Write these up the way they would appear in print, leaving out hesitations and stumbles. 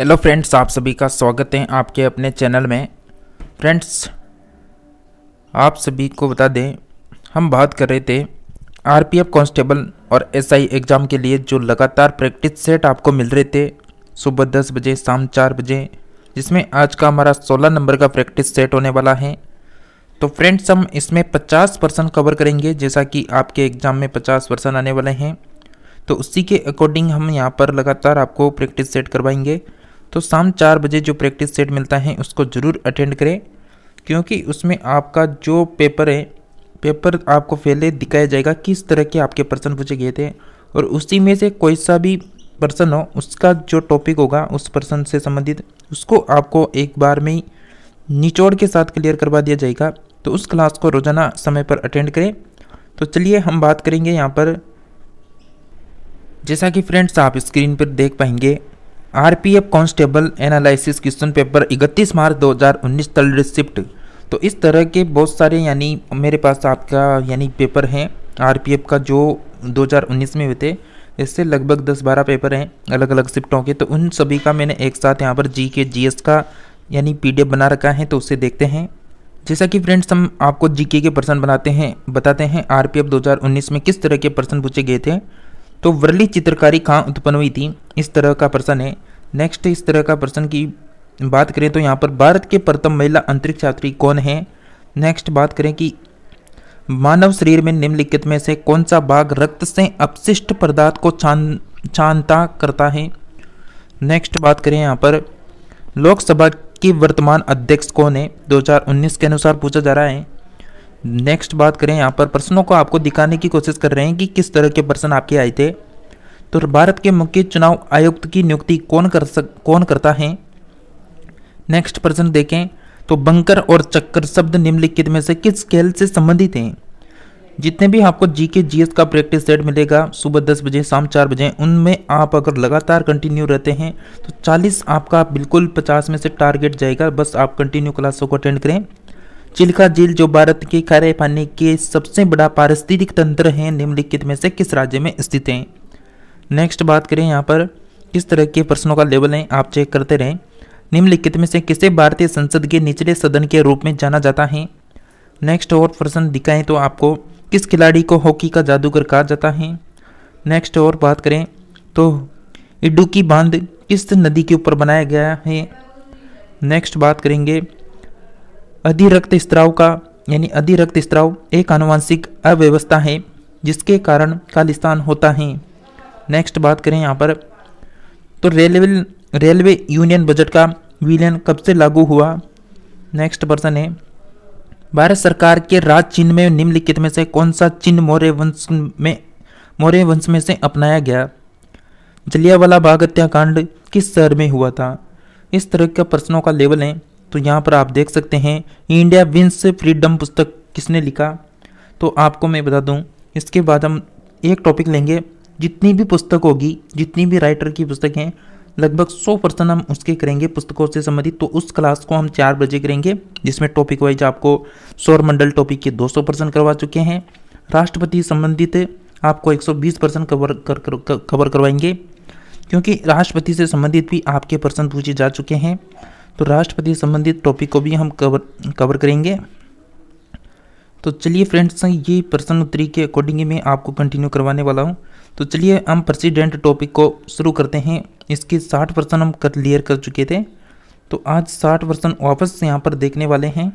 Hello friends, आप सभी का स्वागत है आपके अपने चैनल में। फ्रेंड्स, आप सभी को बता दें, हम बात कर रहे थे आरपीएफ कांस्टेबल और एसआई एग्ज़ाम के लिए जो लगातार प्रैक्टिस सेट आपको मिल रहे थे सुबह 10 बजे, शाम 4 बजे, जिसमें आज का हमारा 16 नंबर का प्रैक्टिस सेट होने वाला है। तो फ्रेंड्स, हम इसमें 50% कवर करेंगे, जैसा कि आपके एग्ज़ाम में 50% आने वाले हैं। तो उसी के अकॉर्डिंग हम यहाँ पर लगातार आपको प्रैक्टिस सेट करवाएंगे। तो शाम 4 बजे जो प्रैक्टिस सेट मिलता है उसको ज़रूर अटेंड करें, क्योंकि उसमें आपका जो पेपर आपको पहले दिखाया जाएगा किस तरह के आपके प्रश्न पूछे गए थे, और उसी में से कोई सा भी प्रश्न हो उसका जो टॉपिक होगा उस प्रश्न से संबंधित उसको आपको एक बार में ही निचोड़ के साथ क्लियर करवा दिया जाएगा। तो उस क्लास को रोज़ाना समय पर अटेंड करें। तो चलिए हम बात करेंगे यहाँ पर, जैसा कि फ्रेंड्स आप स्क्रीन पर देख पाएंगे, RPF constable analysis question paper 31 मार्च 2019 थर्ड शिफ्ट। तो इस तरह के बहुत सारे मेरे पास आपका पेपर हैं आरपीएफ का जो 2019 में हुए थे। इससे लगभग 10-12 पेपर हैं अलग अलग शिफ्टों के। तो उन सभी का मैंने एक साथ यहाँ पर जीएस का पीडीएफ बना रखा है, तो उसे देखते हैं। जैसा कि फ्रेंड्स हम आपको जीके के प्रश्न बताते हैं आरपीएफ 2019 में किस तरह के प्रश्न पूछे गए थे। तो वर्ली चित्रकारी कहाँ उत्पन्न हुई थी, इस तरह का प्रश्न है। नेक्स्ट, इस तरह का प्रश्न की बात करें तो यहाँ पर भारत के प्रथम महिला अंतरिक्ष यात्री कौन है। नेक्स्ट बात करें कि मानव शरीर में निम्नलिखित में से कौन सा भाग रक्त से अपशिष्ट पदार्थ को छानता करता है। नेक्स्ट बात करें यहाँ पर लोकसभा की वर्तमान अध्यक्ष कौन है, 2019 के अनुसार पूछा जा रहा है। नेक्स्ट बात करें यहाँ पर प्रश्नों को आपको दिखाने की कोशिश कर रहे हैं कि किस तरह के प्रश्न आपके आए थे। तो भारत के मुख्य चुनाव आयुक्त की नियुक्ति कौन करता है। नेक्स्ट प्रश्न देखें तो बंकर और चक्कर शब्द निम्नलिखित में से किस खेल से संबंधित हैं। जितने भी आपको जीके जीएस का प्रैक्टिस सेट मिलेगा सुबह 10 बजे, शाम 4 बजे, उनमें आप अगर लगातार कंटिन्यू रहते हैं तो 40 आपका बिल्कुल 50 में से टारगेट जाएगा। बस आप कंटिन्यू क्लासों को अटेंड करें। चिल्का झील जो भारत के खारे पानी के सबसे बड़ा पारिस्थितिक तंत्र है, निम्नलिखित में से किस राज्य में स्थित है। नेक्स्ट बात करें यहाँ पर किस तरह के प्रश्नों का लेवल है, आप चेक करते रहें। निम्नलिखित में से किसे भारतीय संसद के निचले सदन के रूप में जाना जाता है। नेक्स्ट और प्रश्न दिखाएं तो आपको किस खिलाड़ी को हॉकी का जादूगर कहा जाता है। नेक्स्ट और बात करें तो इडुक्की बांध किस नदी के ऊपर बनाया गया है। नेक्स्ट बात करेंगे अधिरक्त स्त्राव एक आनुवंशिक अव्यवस्था है जिसके कारण खालिस्तान होता है। नेक्स्ट बात करें यहाँ पर तो रेलवे यूनियन बजट का विलयन कब से लागू हुआ। नेक्स्ट प्रश्न है भारत सरकार के राज चिन्ह में निम्नलिखित में से कौन सा चिन्ह मौर्य वंश में से अपनाया गया। जलियांवाला बाग हत्याकांड किस शहर में हुआ था। इस तरह का प्रश्नों का लेवल है। तो यहाँ पर आप देख सकते हैं इंडिया विंस फ्रीडम पुस्तक किसने लिखा। तो आपको मैं बता दूं, इसके बाद हम एक टॉपिक लेंगे, जितनी भी पुस्तक होगी, जितनी भी राइटर की पुस्तक हैं, लगभग 100% हम उसके करेंगे पुस्तकों से संबंधित। तो उस क्लास को हम 4 बजे करेंगे, जिसमें टॉपिक वाइज आपको सौरमंडल टॉपिक के 200% करवा चुके हैं। राष्ट्रपति संबंधित आपको 120% कवर करवाएंगे, क्योंकि राष्ट्रपति से संबंधित भी आपके प्रश्न पूछे जा चुके हैं। तो राष्ट्रपति संबंधित टॉपिक को भी हम कवर करेंगे। तो चलिए फ्रेंड्स, ये प्रश्न उत्तरी के अकॉर्डिंग मैं आपको कंटिन्यू करवाने वाला हूँ। तो चलिए हम प्रेसिडेंट टॉपिक को शुरू करते हैं। इसके 60% हम क्लियर कर चुके थे, तो आज 60% वापस से यहाँ पर देखने वाले हैं।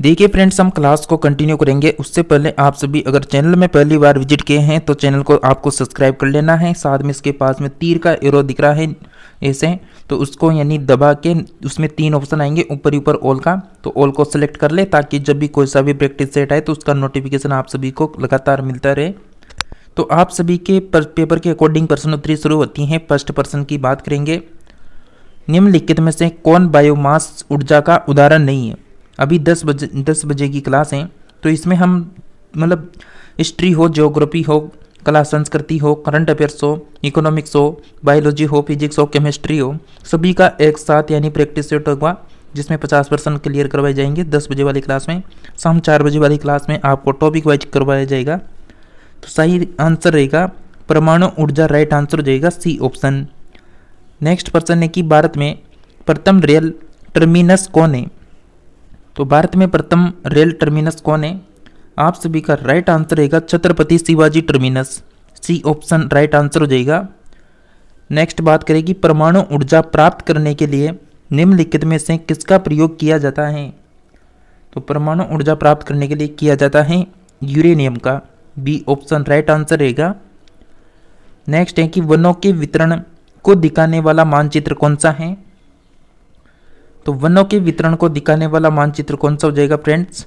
देखिए फ्रेंड्स, हम क्लास को कंटिन्यू करेंगे। उससे पहले आप सभी अगर चैनल में पहली बार विजिट किए हैं तो चैनल को आपको सब्सक्राइब कर लेना है। साथ में इसके पास में तीर का एरो दिख रहा है ऐसे, तो उसको दबा के उसमें 3 ऑप्शन आएंगे ऊपर ऊपर ऑल का, तो ऑल को सेलेक्ट कर ले ताकि जब भी कोई सा भी प्रैक्टिस सेट आए तो उसका नोटिफिकेशन आप सभी को लगातार मिलता रहे। तो आप सभी के पेपर के अकॉर्डिंग प्रश्न उत्तरी शुरू होती हैं। फर्स्ट प्रश्न की बात करेंगे, निम्नलिखित में से कौन बायोमास ऊर्जा का उदाहरण नहीं है। अभी 10 बजे की क्लास है, तो इसमें हम हिस्ट्री हो, ज्योग्राफी हो, कला संस्कृति हो, करंट अफेयर्स हो, इकोनॉमिक्स हो, बायोलॉजी हो, फिजिक्स हो, केमिस्ट्री हो, सभी का एक साथ प्रैक्टिस सेट होगा, जिसमें 50% क्लियर करवाए जाएंगे 10 बजे वाली क्लास में। शाम 4 बजे वाली क्लास में आपको टॉपिक वाइज करवाया जाएगा। तो सही आंसर रहेगा परमाणु ऊर्जा, राइट आंसर हो जाएगा सी ऑप्शन। नेक्स्ट प्रश्न है कि भारत में प्रथम रेल टर्मिनस कौन है? तो भारत में प्रथम रेल टर्मिनस कौन है? आप सभी का राइट आंसर रहेगा Chhatrapati Shivaji terminus. C option right answer हो जाएगा। नेक्स्ट बात करें कि परमाणु ऊर्जा प्राप्त करने के लिए निम्नलिखित में से किसका प्रयोग किया जाता है? तो परमाणु ऊर्जा प्राप्त करने के लिए किया जाता है यूरेनियम का। बी ऑप्शन राइट आंसर रहेगा। नेक्स्ट है कि वनों के वितरण को दिखाने वाला मानचित्र कौन सा है? तो वनों के वितरण को दिखाने वाला मानचित्र कौन सा हो जाएगा फ्रेंड्स?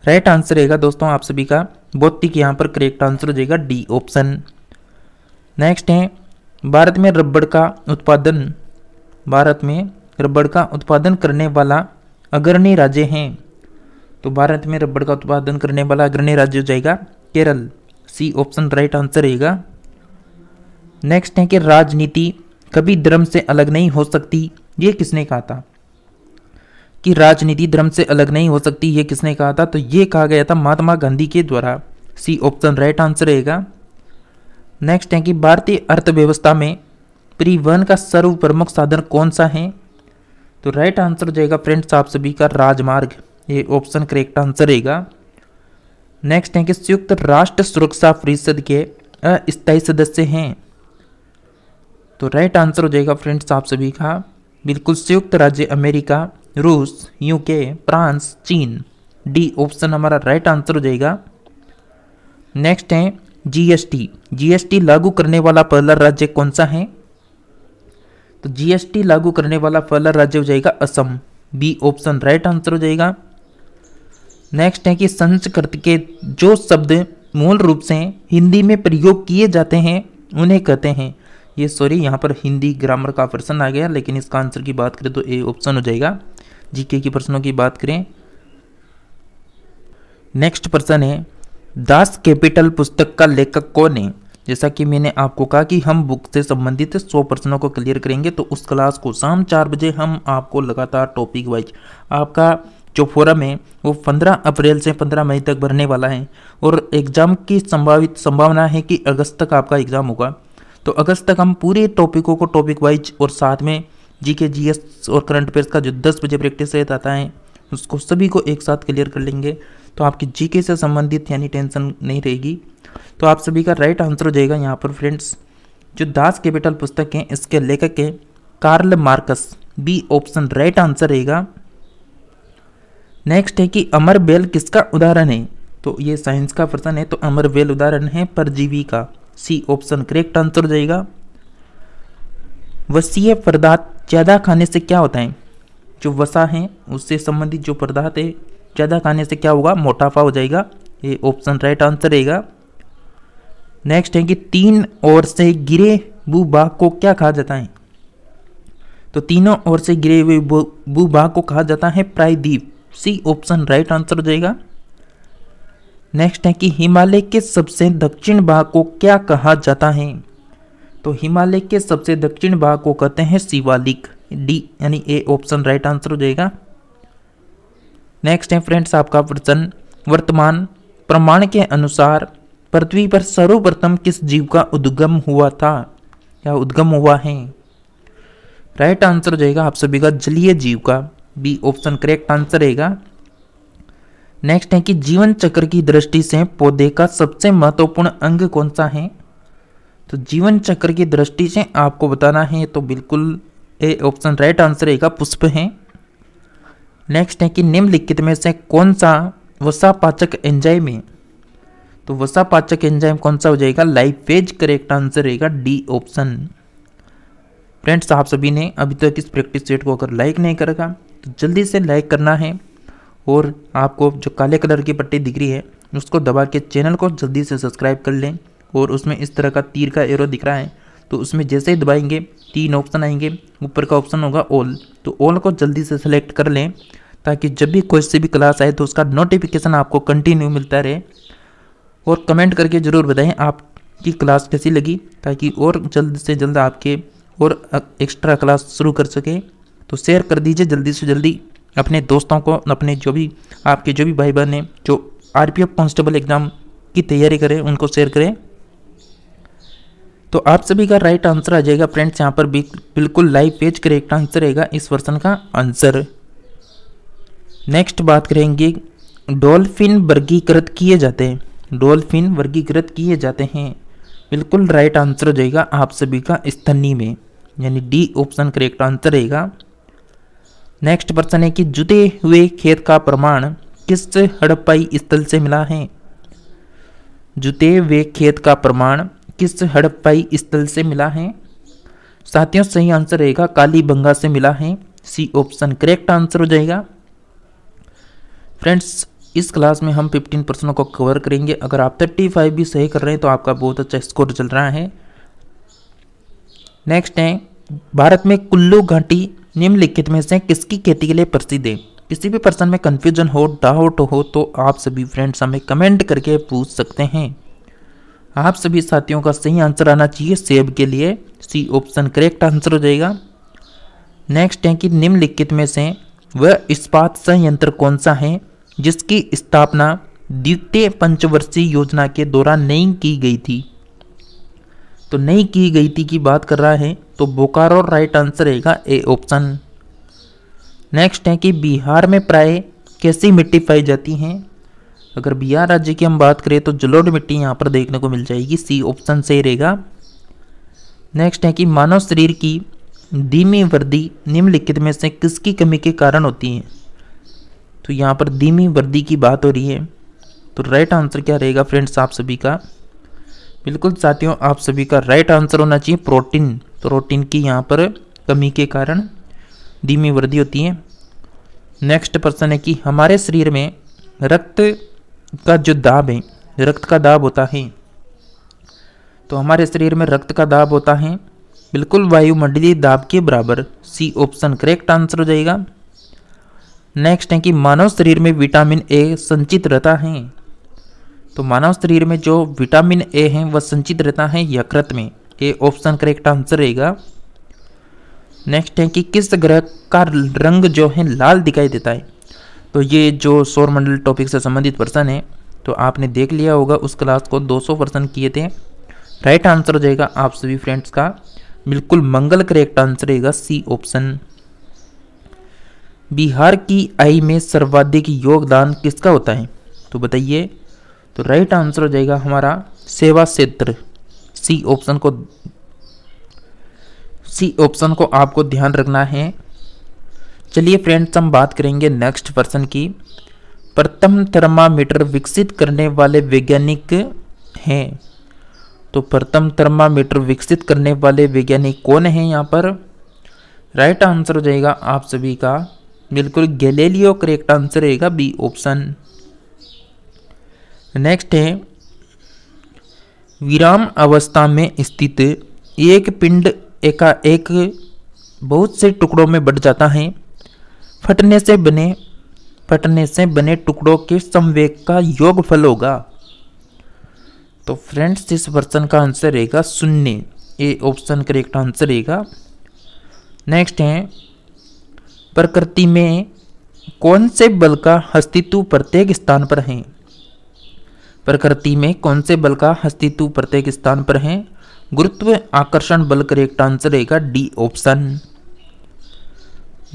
राइट आंसर रहेगा दोस्तों आप सभी का भौतिक यहाँ पर करेक्ट आंसर हो जाएगा डी ऑप्शन। नेक्स्ट है भारत में रबड़ का उत्पादन करने वाला अग्रणी राज्य है। तो भारत में रबड़ का उत्पादन करने वाला अग्रणी राज्य हो जाएगा Kerala. C option right answer रहेगा। नेक्स्ट है कि राजनीति कभी धर्म से अलग नहीं हो सकती, ये किसने कहा था? कि राजनीति धर्म से अलग नहीं हो सकती, ये किसने कहा था? तो ये कहा गया था महात्मा गांधी के द्वारा। सी ऑप्शन राइट आंसर रहेगा। नेक्स्ट है कि भारतीय अर्थव्यवस्था में परिवहन का सर्व प्रमुख साधन कौन सा है? तो राइट आंसर हो जाएगा फ्रेंड्स आप सभी का राजमार्ग। ये ऑप्शन करेक्ट आंसर रहेगा। नेक्स्ट है कि संयुक्त राष्ट्र सुरक्षा परिषद के अस्थायी सदस्य हैं। तो राइट आंसर हो जाएगा फ्रेंड्स आप सभी का बिल्कुल संयुक्त राज्य अमेरिका, रूस, यूके, फ्रांस, चीन। डी ऑप्शन हमारा राइट आंसर हो जाएगा। नेक्स्ट है जीएसटी लागू करने वाला पहला राज्य कौन सा है? तो जीएसटी लागू करने वाला पहला राज्य हो जाएगा Assam. B option right answer हो जाएगा। नेक्स्ट है कि संस्कृत के जो शब्द मूल रूप से हिंदी में प्रयोग किए जाते हैं उन्हें कहते हैं। ये सॉरी यहाँ पर हिंदी ग्रामर का प्रश्न आ गया, लेकिन इसका आंसर की बात करें तो ए ऑप्शन हो जाएगा। जीके की प्रश्नों की बात करें। नेक्स्ट प्रश्न है दास कैपिटल पुस्तक का लेखक कौन है? जैसा कि मैंने आपको कहा कि हम बुक से संबंधित 100 प्रश्नों को क्लियर करेंगे, तो उस क्लास को शाम 4 बजे हम आपको लगातार टॉपिक वाइज आपका जो फोरम है वो 15 अप्रैल से 15 मई तक भरने वाला है और एग्जाम की संभावित संभावना है कि अगस्त तक आपका एग्जाम होगा। तो अगस्त तक हम पूरे टॉपिकों को टॉपिक वाइज और साथ में जीके, जीएस और करंट अफेयर्स का जो 10 बजे प्रैक्टिस सेट आता है उसको सभी को एक साथ क्लियर कर लेंगे। तो आपकी जीके से संबंधित यानी टेंशन नहीं रहेगी। तो आप सभी का राइट आंसर हो जाएगा यहाँ पर फ्रेंड्स जो दास कैपिटल पुस्तक है इसके लेखक है Karl Marx. B option right answer रहेगा। नेक्स्ट है कि अमर बेल किसका उदाहरण है? तो ये साइंस का प्रश्न है, तो अमर बेल उदाहरण है परजीवी का। सी ऑप्शन करेक्ट आंसर हो जाएगा। वसीय पदार्थ ज्यादा खाने से क्या होता है? जो वसा है उससे संबंधित जो पदार्थ है ज्यादा खाने से क्या होगा? मोटापा हो जाएगा। ये ऑप्शन राइट आंसर रहेगा। नेक्स्ट है कि 3 ओर से गिरे भूभाग को क्या कहा जाता है? तो तीनों ओर से गिरे हुए भूभाग को कहा जाता है प्रायद्वीप। सी ऑप्शन राइट आंसर हो जाएगा। नेक्स्ट है कि हिमालय के सबसे दक्षिण भाग को क्या कहा जाता है? तो हिमालय के सबसे दक्षिण भाग को कहते हैं शिवालिक। डी यानी ए ऑप्शन राइट आंसर हो जाएगा। नेक्स्ट है फ्रेंड्स आपका प्रश्न वर्तमान प्रमाण के अनुसार पृथ्वी पर सर्वप्रथम किस जीव का उद्गम हुआ था या उद्गम हुआ है? राइट आंसर हो जाएगा आप सभी का जलीय जीव का। बी ऑप्शन करेक्ट आंसर रहेगा। नेक्स्ट है कि जीवन चक्र की दृष्टि से पौधे का सबसे महत्वपूर्ण अंग कौन सा है? तो जीवन चक्र की दृष्टि से आपको बताना है तो बिल्कुल ए ऑप्शन राइट आंसर रहेगा पुष्प है। नेक्स्ट है कि निम्नलिखित में से कौन सा वसापाचक एंजाइम है? तो वसापाचक एंजाइम कौन सा हो जाएगा? लाइपेज करेक्ट आंसर रहेगा। D option. फ्रेंड्स आप सभी ने अभी तक इस प्रैक्टिस सेट को अगर लाइक नहीं करेगा तो जल्दी से लाइक करना है और आपको जो काले कलर की पट्टी दिख रही है उसको दबा के चैनल को जल्दी से सब्सक्राइब कर लें। और उसमें इस तरह का तीर का एरो दिख रहा है तो उसमें जैसे ही दबाएंगे 3 ऑप्शन आएंगे। ऊपर का ऑप्शन होगा ऑल, तो ऑल को जल्दी से सेलेक्ट कर लें ताकि जब भी कोई सी भी क्लास आए तो उसका नोटिफिकेशन आपको कंटिन्यू मिलता रहे। और कमेंट करके ज़रूर बताएं आपकी क्लास कैसी लगी ताकि और जल्द से जल्द आपके और एक्स्ट्रा क्लास शुरू कर सके। तो शेयर कर दीजिए जल्दी से जल्दी अपने दोस्तों को, अपने जो भी आपके जो भी भाई बहन हैं जो आरपीएफ कांस्टेबल एग्ज़ाम की तैयारी करें उनको शेयर करें। तो आप सभी का राइट आंसर आ जाएगा फ्रेंड्स। यहाँ पर बिल्कुल लाइव पेज करेक्ट आंसर रहेगा इस क्वेश्चन का आंसर। नेक्स्ट बात करेंगे, डॉल्फिन वर्गीकृत किए जाते हैं। डॉल्फिन वर्गीकृत किए जाते हैं, बिल्कुल राइट आंसर हो जाएगा आप सभी का स्तनी में, यानी डी ऑप्शन करेक्ट आंसर रहेगा। नेक्स्ट प्रश्न है कि जुते हुए खेत का प्रमाण किस हड़प्पाई स्थल से मिला है। जुते हुए खेत का प्रमाण किस हड़प्पाई स्थल से मिला है। साथियों सही आंसर रहेगा कालीबंगा से मिला है, सी ऑप्शन करेक्ट आंसर हो जाएगा। फ्रेंड्स इस क्लास में हम 15 प्रश्नों को कवर करेंगे। अगर आप 35 भी सही कर रहे हैं तो आपका बहुत अच्छा स्कोर चल रहा है। नेक्स्ट है, भारत में कुल्लू घाटी निम्नलिखित में से किसकी खेती के लिए प्रसिद्ध है। किसी भी प्रश्न में कंफ्यूजन हो, डाउट हो तो आप सभी फ्रेंड्स हमें कमेंट करके पूछ सकते हैं। आप सभी साथियों का सही आंसर आना चाहिए सेब के लिए, सी ऑप्शन करेक्ट आंसर हो जाएगा। नेक्स्ट है कि निम्नलिखित में से वह इस्पात संयंत्र कौन सा है जिसकी स्थापना द्वितीय पंचवर्षीय योजना के दौरान नहीं की गई थी। तो नहीं की गई थी की बात कर रहा है, तो बोकारो राइट आंसर रहेगा ए ऑप्शन। नेक्स्ट है कि बिहार में प्राय कैसी मिट्टी पाई जाती है। अगर बिहार राज्य की हम बात करें तो जलोढ़ मिट्टी यहाँ पर देखने को मिल जाएगी, सी ऑप्शन सही रहेगा। नेक्स्ट है कि मानव शरीर की धीमी वृद्धि निम्नलिखित में से किसकी कमी के कारण होती है। तो यहाँ पर धीमी वृद्धि की बात हो रही है, तो राइट आंसर क्या रहेगा फ्रेंड्स आप सभी का। बिल्कुल साथियों आप सभी का राइट आंसर होना चाहिए प्रोटीन। प्रोटीन की यहाँ पर कमी के कारण धीमी वृद्धि होती है। नेक्स्ट प्रश्न है कि हमारे शरीर में रक्त का जो दाब है, रक्त का दाब होता है, तो हमारे शरीर में रक्त का दाब होता है बिल्कुल वायुमंडलीय दाब के बराबर, सी ऑप्शन करेक्ट आंसर हो जाएगा। नेक्स्ट है कि मानव शरीर में विटामिन ए संचित रहता है। तो मानव शरीर में जो विटामिन ए है वह संचित रहता है यकृत में, ये ऑप्शन करेक्ट आंसर रहेगा। नेक्स्ट है कि किस ग्रह का रंग जो है लाल दिखाई देता है। तो ये जो सौरमंडल टॉपिक से संबंधित प्रश्न है, तो आपने देख लिया होगा उस क्लास को, 200 प्रश्न किए थे। राइट आंसर हो जाएगा आप सभी फ्रेंड्स का बिल्कुल मंगल करेक्ट आंसर रहेगा, सी ऑप्शन। बिहार की आय में सर्वाधिक योगदान किसका होता है, तो बताइए। तो राइट आंसर हो जाएगा हमारा सेवा क्षेत्र, सी ऑप्शन को आपको ध्यान रखना है। चलिए फ्रेंड्स हम बात करेंगे नेक्स्ट पर्सन की। प्रथम थर्मामीटर विकसित करने वाले वैज्ञानिक हैं। तो प्रथम थर्मामीटर विकसित करने वाले वैज्ञानिक कौन है यहाँ पर। राइट आंसर हो जाएगा आप सभी का बिल्कुल गैलीलियो करेक्ट आंसर रहेगा, बी ऑप्शन। नेक्स्ट है, विराम अवस्था में स्थित एक पिंड एकाएक बहुत से टुकड़ों में बढ़ जाता है। फटने से बने टुकड़ों के संवेग का योगफल होगा। तो फ्रेंड्स इस प्रश्न का आंसर रहेगा शून्य, ए ऑप्शन करेक्ट आंसर रहेगा। नेक्स्ट है, प्रकृति में कौन से बल का अस्तित्व प्रत्येक स्थान पर है। प्रकृति में कौन से बल का अस्तित्व प्रत्येक स्थान पर है। गुरुत्व आकर्षण बल करेक्ट आंसर रहेगा, डी ऑप्शन।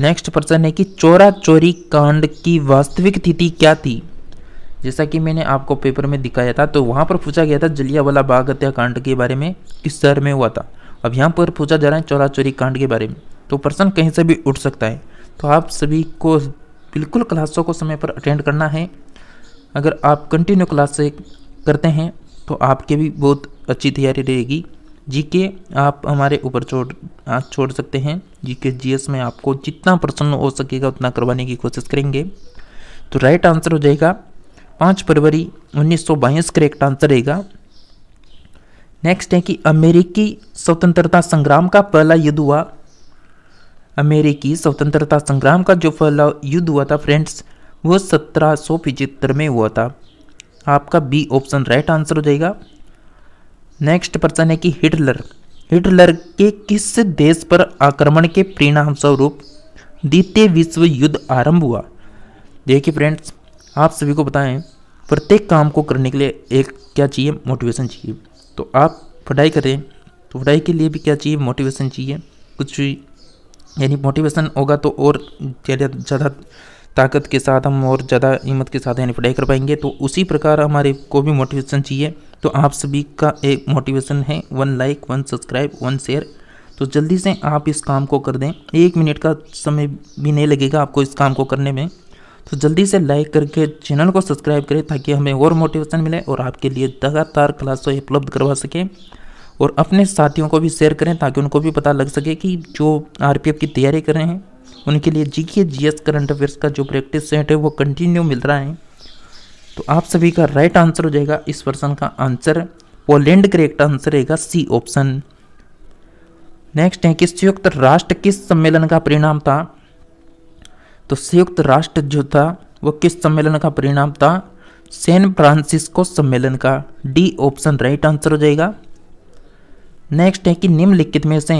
नेक्स्ट प्रश्न है कि चोरा चोरी कांड की वास्तविक तिथि क्या थी। जैसा कि मैंने आपको पेपर में दिखाया था, तो वहां पर पूछा गया था जलियांवाला बाग हत्याकांड के बारे में किस शहर में हुआ था। अब यहाँ पर पूछा जा रहा है चोरा चोरी कांड के बारे में, तो प्रश्न कहीं से भी उठ सकता है। तो आप सभी को बिल्कुल क्लासों को समय पर अटेंड करना है। अगर आप कंटिन्यू क्लास से करते हैं तो आपके भी बहुत अच्छी तैयारी रहेगी। जीके आप हमारे ऊपर छोड़ सकते हैं। जीके जीएस में आपको जितना प्रश्न हो सकेगा उतना करवाने की कोशिश करेंगे। तो राइट आंसर हो जाएगा 5 फरवरी 1922 करेक्ट आंसर रहेगा। नेक्स्ट है कि अमेरिकी स्वतंत्रता संग्राम का पहला युद्ध हुआ। अमेरिकी स्वतंत्रता संग्राम का जो पहला युद्ध हुआ था फ्रेंड्स, वो 1775 में हुआ था। आपका बी ऑप्शन राइट आंसर हो जाएगा। नेक्स्ट प्रश्न है कि हिटलर के किस देश पर आक्रमण के परिणाम स्वरूप द्वितीय विश्व युद्ध आरंभ हुआ। देखिए फ्रेंड्स, आप सभी को बताएं, प्रत्येक काम को करने के लिए एक क्या चाहिए, मोटिवेशन चाहिए। तो आप पढ़ाई करें तो पढ़ाई के लिए भी क्या चाहिए, मोटिवेशन चाहिए कुछ, यानी मोटिवेशन होगा तो और ज़्यादा ताकत के साथ हम और ज़्यादा हिम्मत के साथ यानी पढ़ाई कर पाएंगे। तो उसी प्रकार हमारे को भी मोटिवेशन चाहिए। तो आप सभी का एक मोटिवेशन है 1 लाइक 1 सब्सक्राइब 1 शेयर। तो जल्दी से आप इस काम को कर दें, 1 मिनट का समय भी नहीं लगेगा आपको इस काम को करने में। तो जल्दी से लाइक करके चैनल को सब्सक्राइब करें ताकि हमें और मोटिवेशन मिले और आपके लिए लगातार क्लासें उपलब्ध करवा सकें। और अपने साथियों को भी शेयर करें ताकि उनको भी पता लग सके कि जो आरपीएफ की तैयारी कर रहे हैं उनके लिए जीके जीएस करंट अफेयर्स का जो प्रैक्टिस सेट है वो कंटिन्यू मिल रहा है। तो आप सभी का राइट आंसर हो जाएगा इस प्रश्न का आंसर पोलैंड। करेक्ट आंसर रहेगा सी ऑप्शन। नेक्स्ट है कि संयुक्त राष्ट्र किस सम्मेलन का परिणाम था। तो संयुक्त राष्ट्र जो था वो किस सम्मेलन का परिणाम था, सैन फ्रांसिस्को सम्मेलन का। डी ऑप्शन राइट आंसर हो जाएगा। नेक्स्ट है कि निम्नलिखित में से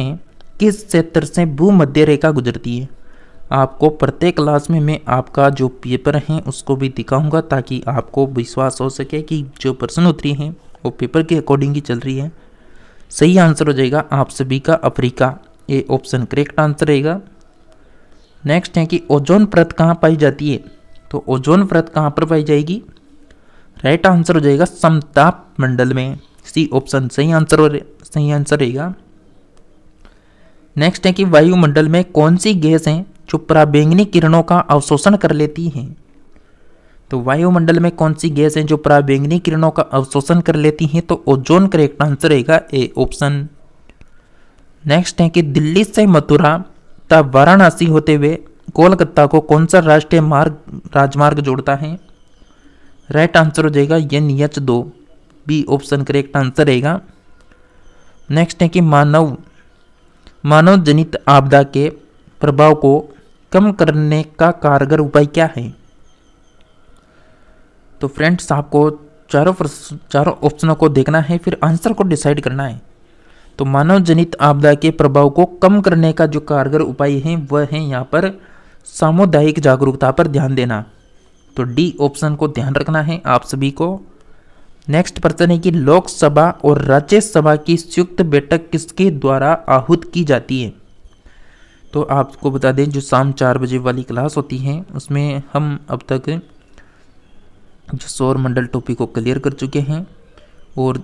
किस क्षेत्र से भूमध्य रेखा गुजरती है। आपको प्रत्येक क्लास में मैं आपका जो पेपर है उसको भी दिखाऊंगा ताकि आपको विश्वास हो सके कि जो प्रश्न उत्तरी हैं वो पेपर के अकॉर्डिंग ही चल रही है। सही आंसर हो जाएगा आप सभी का Africa. A option correct answer रहेगा। नेक्स्ट है कि ओजोन परत कहाँ पाई जाती है। तो ओजोन परत कहाँ पर पाई जाएगी, राइट आंसर हो जाएगा समताप मंडल में। सी ऑप्शन सही आंसर रहेगा। नेक्स्ट है कि वायुमंडल में कौन सी गैस है जो पराबैंगनी किरणों का अवशोषण कर लेती है। तो वायुमंडल में कौन सी गैस है जो पराबैंगनी किरणों का अवशोषण कर लेती है, तो ओजोन करेक्ट आंसर रहेगा ए ऑप्शन। नेक्स्ट है कि दिल्ली से मथुरा तथा वाराणसी होते हुए कोलकाता को कौन सा राष्ट्रीय राजमार्ग जोड़ता है, राइट आंसर हो जाएगा NH2। B option correct answer रहेगा। नेक्स्ट है कि मानव जनित आपदा के प्रभाव को कम करने का कारगर उपाय क्या है। तो फ्रेंड्स आपको चारों ऑप्शनों को देखना है फिर आंसर को डिसाइड करना है। तो मानव जनित आपदा के प्रभाव को कम करने का जो कारगर उपाय है वह है यहाँ पर सामुदायिक जागरूकता पर ध्यान देना। तो डी ऑप्शन को ध्यान रखना है आप सभी को। नेक्स्ट प्रश्न है कि लोकसभा और राज्यसभा की संयुक्त बैठक किसके द्वारा आहूत की जाती है। तो आपको बता दें जो शाम 4 बजे वाली क्लास होती है उसमें हम अब तक जो सौर मंडल टॉपिक को क्लियर कर चुके हैं और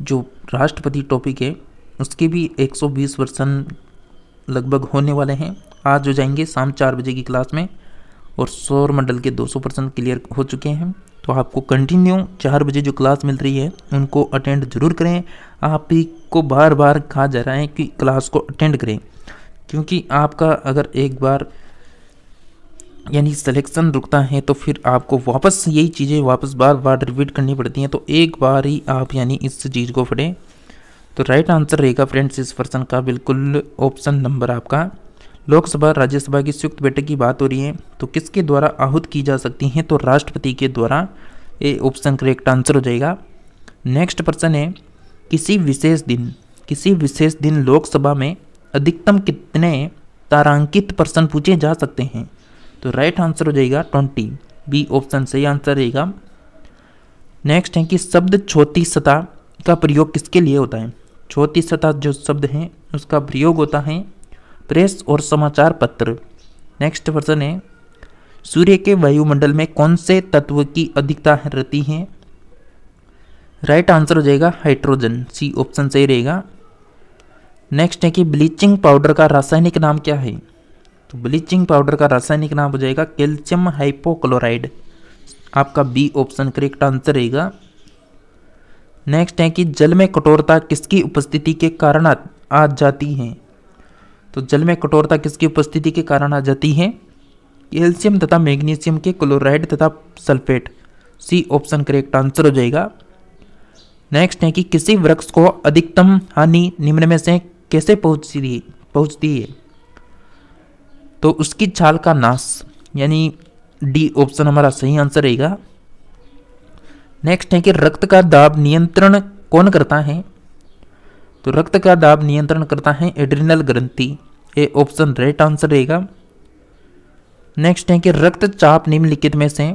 जो राष्ट्रपति टॉपिक है उसके भी 120 वर्षन लगभग होने वाले हैं। आज हो जाएंगे शाम 4 बजे की क्लास में और सौर मंडल के 200% क्लियर हो चुके हैं। तो आपको कंटिन्यू 4 बजे जो क्लास मिल रही है उनको अटेंड जरूर करें। आप ही को बार बार कहा जा रहा है कि क्लास को अटेंड करें, क्योंकि आपका अगर एक बार यानी सिलेक्शन रुकता है तो फिर आपको वापस यही चीज़ें वापस बार बार रिपीट करनी पड़ती हैं। तो एक बार ही आप यानी इस चीज़ को पढ़ें। तो राइट आंसर रहेगा फ्रेंड्स इस पर्सन का बिल्कुल ऑप्शन नंबर आपका। लोकसभा राज्यसभा की संयुक्त बैठक की बात हो रही है तो किसके द्वारा आहूत की जा सकती हैं, तो राष्ट्रपति के द्वारा। ए ऑप्शन करेक्ट आंसर हो जाएगा। नेक्स्ट प्रश्न है किसी विशेष दिन लोकसभा में अधिकतम कितने तारांकित प्रश्न पूछे जा सकते हैं, तो राइट आंसर हो जाएगा 20। बी ऑप्शन सही आंसर रहेगा। नेक्स्ट है कि शब्द छोटी सतह का प्रयोग किसके लिए होता है। छोटी सतह जो शब्द है उसका प्रयोग होता है प्रेस और समाचार पत्र। नेक्स्ट प्रश्न है सूर्य के वायुमंडल में कौन से तत्व की अधिकता रहती है, राइट आंसर हो जाएगा हाइड्रोजन। सी ऑप्शन सही रहेगा। नेक्स्ट है कि ब्लीचिंग पाउडर का रासायनिक नाम क्या है, तो ब्लीचिंग पाउडर का रासायनिक नाम हो जाएगा कैल्शियम हाइपोक्लोराइड। आपका बी ऑप्शन करेक्ट आंसर रहेगा। नेक्स्ट है कि जल में कठोरता किसकी उपस्थिति के कारण आ जाती है, तो जल में कठोरता किसकी उपस्थिति के कारण आ जाती है, कैल्शियम तथा मैग्नीशियम के क्लोराइड तथा sulphate. C option correct answer हो जाएगा। नेक्स्ट है कि किसी वृक्ष को अधिकतम हानि निम्न में से कैसे पहुंचती है, तो उसकी छाल का नाश, यानी डी ऑप्शन हमारा सही आंसर रहेगा। नेक्स्ट है कि रक्त का दाब नियंत्रण कौन करता है, तो रक्त का दाब नियंत्रण करता है एड्रिनल ग्रंथि। ए ऑप्शन राइट आंसर रहेगा। नेक्स्ट है कि रक्तचाप निम्नलिखित में से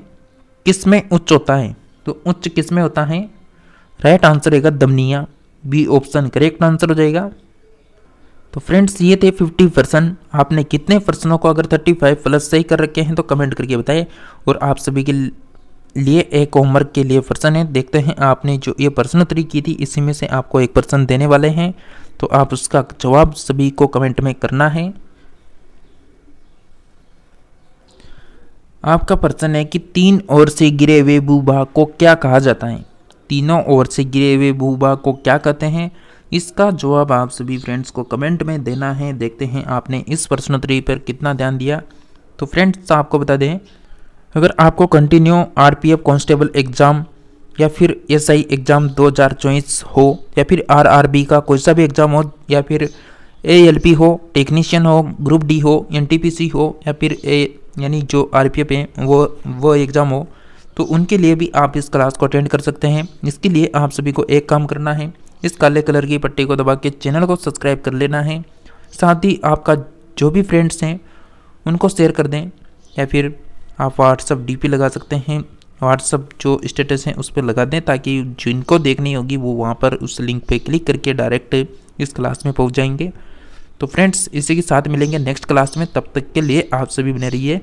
किस में उच्च होता है, तो उच्च किस में होता है, राइट आंसर रहेगा धमनियाँ। बी ऑप्शन करेक्ट आंसर हो जाएगा। तो फ्रेंड्स ये थे 50 प्रश्न। आपने कितने प्रश्नों को अगर 35 प्लस सही कर रखे हैं तो कमेंट करके बताएं। और आप सभी के लिए एक होमवर्क के लिए प्रश्न है, देखते हैं आपने जो ये प्रश्नोत्तरी की थी इसी में से आपको एक प्रश्न देने वाले हैं, तो आप उसका जवाब सभी को कमेंट में करना है। आपका प्रश्न है कि तीन ओर से गिरे हुए भूभाग को क्या कहा जाता है। तीनों ओर से गिरे हुए भूभाग को क्या कहते हैं, इसका जवाब आप सभी फ्रेंड्स को कमेंट में देना है। देखते हैं आपने इस प्रश्नोत्तरी पर कितना ध्यान दिया। तो फ्रेंड्स आपको बता दें, अगर आपको कंटिन्यू आरपीएफ कांस्टेबल एग्ज़ाम या फिर एसआई एग्ज़ाम 2024 हो या फिर आरआरबी का कोई सा भी एग्ज़ाम हो या फिर एएलपी हो, टेक्नीशियन हो, ग्रुप डी हो, एनटीपीसी हो या फिर यानी जो आरपीएफ है वो एग्ज़ाम हो, तो उनके लिए भी आप इस क्लास को अटेंड कर सकते हैं। इसके लिए आप सभी को एक काम करना है, इस काले कलर की पट्टी को दबा के चैनल को सब्सक्राइब कर लेना है। साथ ही आपका जो भी फ्रेंड्स हैं उनको शेयर कर दें, या फिर आप व्हाट्सअप डीपी लगा सकते हैं, व्हाट्सअप जो स्टेटस है उस पर लगा दें, ताकि जिनको देखनी होगी वो वहाँ पर उस लिंक पे क्लिक करके डायरेक्ट इस क्लास में पहुँच जाएंगे। तो फ्रेंड्स इसी के साथ मिलेंगे नेक्स्ट क्लास में, तब तक के लिए आप सभी बने रहिए।